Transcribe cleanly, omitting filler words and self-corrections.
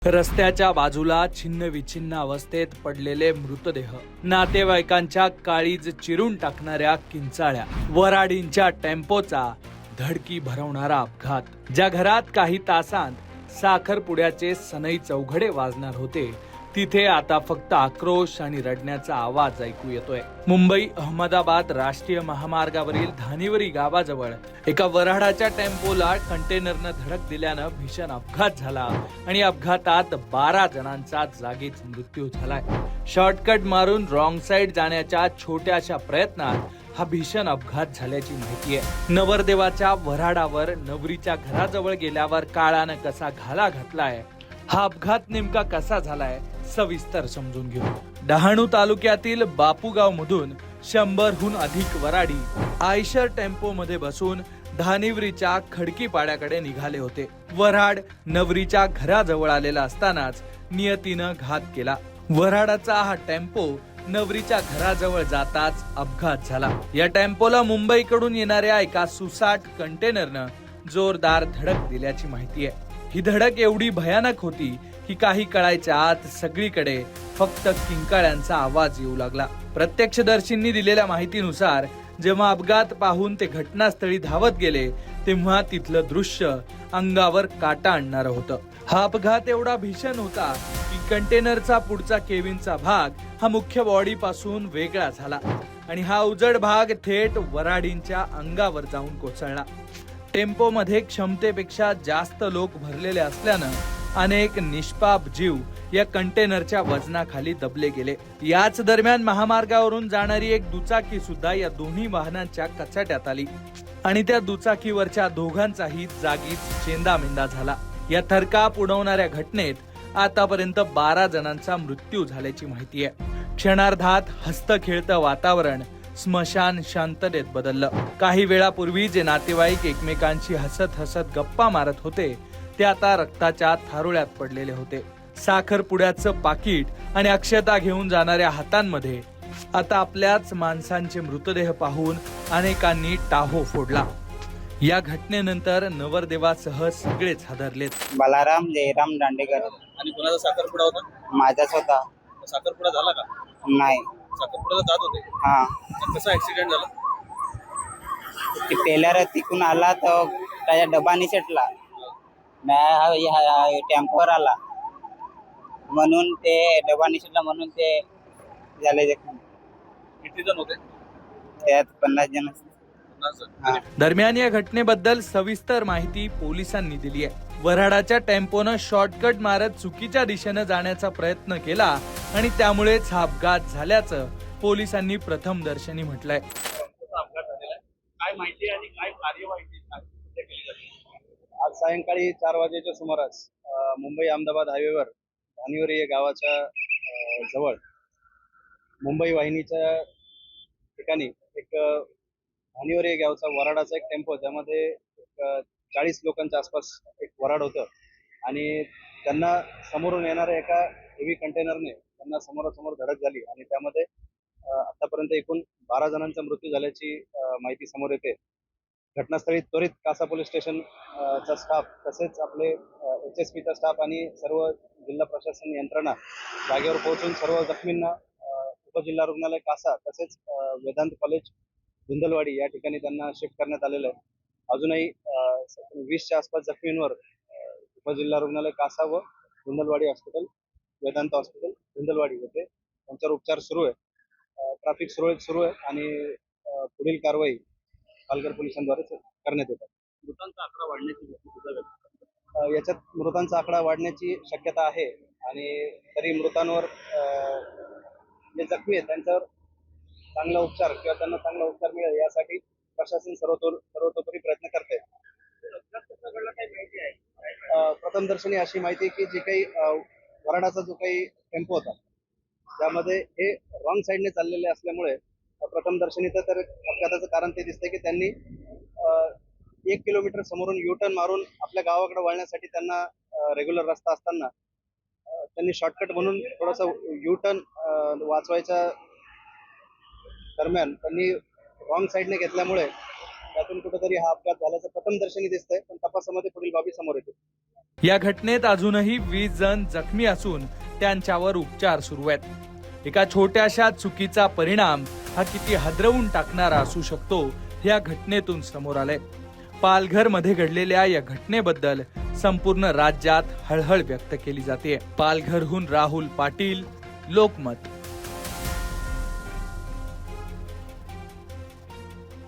रस्त्याच्या बाजूला छिन्न विछिन्न अवस्थेत पडलेले मृतदेह, नातेवाईकांच्या काळीज चिरून टाकणाऱ्या किंचाळ्या, वराडींच्या टेम्पोचा धडकी भरवणारा अपघात. ज्या घरात काही तासांत साखरपुड्याचे सनई चौघडे वाजणार होते, तिथे आता फक्त आक्रोश आणि रडण्याचा आवाज ऐकू येतोय. मुंबई अहमदाबाद राष्ट्रीय महामार्गावरील धानिवरी गावाजवळ एका वऱ्हाडाच्या टेम्पोला कंटेनरनं धडक दिल्यानं भीषण अपघात झाला आणि अपघातात 12 जणांचा जागीच मृत्यू झालाय. शॉर्टकट मारून रॉंग साइड जाण्याच्या छोट्याशा प्रयत्नात हा भीषण अपघात झाल्याची माहिती आहे. नवरदेवाच्या वऱ्हाडावर नवरीच्या घराजवळ गेल्यावर काळानं कसा घाला घातलाय, हा अपघात नेमका कसा झालाय, सविस्तर समजून घेऊ. डहाणू तालुक्यातील बापूगाव मधून 100हून अधिक वराडी आयशर टेम्पो मध्ये बसून धानिवरीच्या खडकीपाड्याकडे निघाले होते. वऱ्हाड नवरीच्या घराजवळ आलेला असतानाच नियतीनं घात केला. वऱ्हाडाचा हा टेम्पो नवरीच्या घराजवळ जाताच अपघात झाला. या टेम्पोला मुंबईकडून येणाऱ्या एका सुसाट कंटेनरनं जोरदार धडक दिल्याची माहिती आहे. ही धडक एवढी भयानक होती की काही कळायच्या आत सगळीकडे फक्त किंकाळ्यांचा आवाज येऊ लागला. प्रत्यक्षदर्शींनी दिलेल्या माहितीनुसार जेव्हा अपघात पाहून ते घटनास्थळी धावत गेले, तेव्हा तिथलं दृश्य अंगावर काटा आणणारं होतं. हा अपघात एवढा भीषण होता की कंटेनरचा पुढचा केबिनचा भाग हा मुख्य बॉडी पासून वेगळा झाला आणि हा उजड भाग थेट वऱ्हाडींच्या अंगावर जाऊन कोसळला. टेम्पो मध्ये क्षमतेपेक्षा जास्त लोक भरलेले असल्यानं अनेक निष्पाप जीव या कंटेनरच्या वजनाखाली दबले गेले. याच दरम्यान महामार्गावरून जाणारी एक दुचाकी सुद्धा या दोन्ही वाहनांच्या कचाट्यात आली आणि त्या दुचाकीवरच्या दोघांचाही जागीच चेंदामेंदा झाला. या थरकाप उडवणाऱ्या घटनेत आतापर्यंत 12 जणांचा मृत्यू झाल्याची माहिती आहे. क्षणार्धात हस्त खेळतं वातावरण स्मशान शांततेत बदललं. काही वेळापूर्वी जे नातेवाईक एकमेकांशी हसत हसत गप्पा मारत होते, ते आता रक्ताच्या थारोळ्यात पडलेले होते. साखरपुड्याचं पाकिट आणि अक्षता घेऊन जाणाऱ्या हातांमध्ये आता आपल्याच माणसांचे मृतदेह पाहून अनेकांनी टाहो फोडला. या घटनेनंतर नवरदेवासह सगळेच हादरलेत. बालाराम जयराम दांडेकर. आणि कोणाचा साखरपुडा होता? माझाच होता. साखरपुडा झाला का? नाही. साखरपुड्याला जात होते. हा. कसा ऍक्सिडेंट झाला? ती टेलर तिकून आला तर त्याच्या डबा निसटला, टेम्पोवर आला म्हणून ते डबा निसटला म्हणून ते झाले जखमी. किती जण होते? त्यात 50 जण. 50 जण. हा. दरम्यान या घटनेबद्दल सविस्तर माहिती पोलिसांनी दिली आहे. वऱ्हाडाच्या टेम्पोनं शॉर्टकट मारत चुकीच्या दिशेनं जाण्याचा प्रयत्न केला आणि त्यामुळेच हा अपघात झाल्याचं पोलिसांनी प्रथमदर्शनी म्हटलंय. काय माहिती आणि काय कार्यवाही केली जाते? आज सायंकाळी 4 वाजेच्या सुमारास मुंबई अहमदाबाद हायवेवर धानिवरी या गावाच्या जवळ मुंबई वाहिनीच्या ठिकाणी एक धानिवरी या गावचा वऱ्हाडाचा एक टेम्पो, ज्यामध्ये 40 लोकांच्या आसपास एक वऱ्हाड होतं आणि त्यांना समोरून येणाऱ्या एका हेवी कंटेनरने त्यांना समोरासमोर धडक झाली आणि त्यामध्ये आतापर्यंत एकूण 12 जणांचा मृत्यू झाल्याची माहिती समोर येते. घटनास्थळी त्वरित कासा पोलीस स्टेशन चा स्टाफ, तसेच आपले HSPचा स्टाफ आणि सर्व जिल्हा प्रशासन यंत्रणा जागेवर पोहोचून सर्व जखमींना उपजिल्हा रुग्णालय कासा तसेच वेदांत कॉलेज धुंदलवाडी या ठिकाणी त्यांना शिफ्ट करण्यात आलेलं आहे. अजूनही 20च्या आसपास जखमींवर उपजिल्हा रुग्णालय कासा व धुंदलवाडी हॉस्पिटल, वेदांत हॉस्पिटल धुंदलवाडी येथे त्यांच्यावर उपचार सुरू आहे. ट्रॅफिक सुरळीत सुरू आहे आणि पुढील कारवाई पालघर पोलिसांद्वारे करण्यात येतात. मृतांचा आकडा वाढण्याची याच्यात मृतांचा आकडा वाढण्याची शक्यता आहे आणि तरी मृतांवर जे जखमी आहेत त्यांच्यावर चांगला उपचार किंवा त्यांना चांगला उपचार मिळेल यासाठी प्रशासन सर्वतोपरी प्रयत्न करते. प्रथमदर्शनी अशी माहिती की जी काही वऱ्हाडाचा जो काही टेम्पो होता त्यामध्ये हे रॉंग साईडने चाललेले असल्यामुळे प्रथमदर्शनी तर अपघाताचं कारण ते दिसतंय की त्यांनी 1 किलोमीटर समोरून U-टर्न मारून आपल्या गावाकडे वळण्यासाठी त्यांना रेग्युलर रस्ता असताना त्यांनी शॉर्टकट म्हणून थोडासा U-टर्न वाचवायच्या दरम्यान त्यांनी रॉंग साईडने घेतल्यामुळे त्यातून कुठेतरी हा अपघात झाल्याचं प्रथम दर्शनी दिसतंय, पण तपासामध्ये पुढील बाबी समोर येतील. या घटनेत अजूनही 20 जण जखमी असून त्यांच्यावर उपचार सुरू आहेत. एका छोट्याशा चुकीचा परिणाम हा किती हादरवून टाकणारा असू शकतो या घटनेतून समोर आलंय. पालघरमध्ये घडलेल्या या घटनेबद्दल संपूर्ण राज्यात हळहळ व्यक्त केली जाते. पालघरहून राहुल पाटील, लोकमत.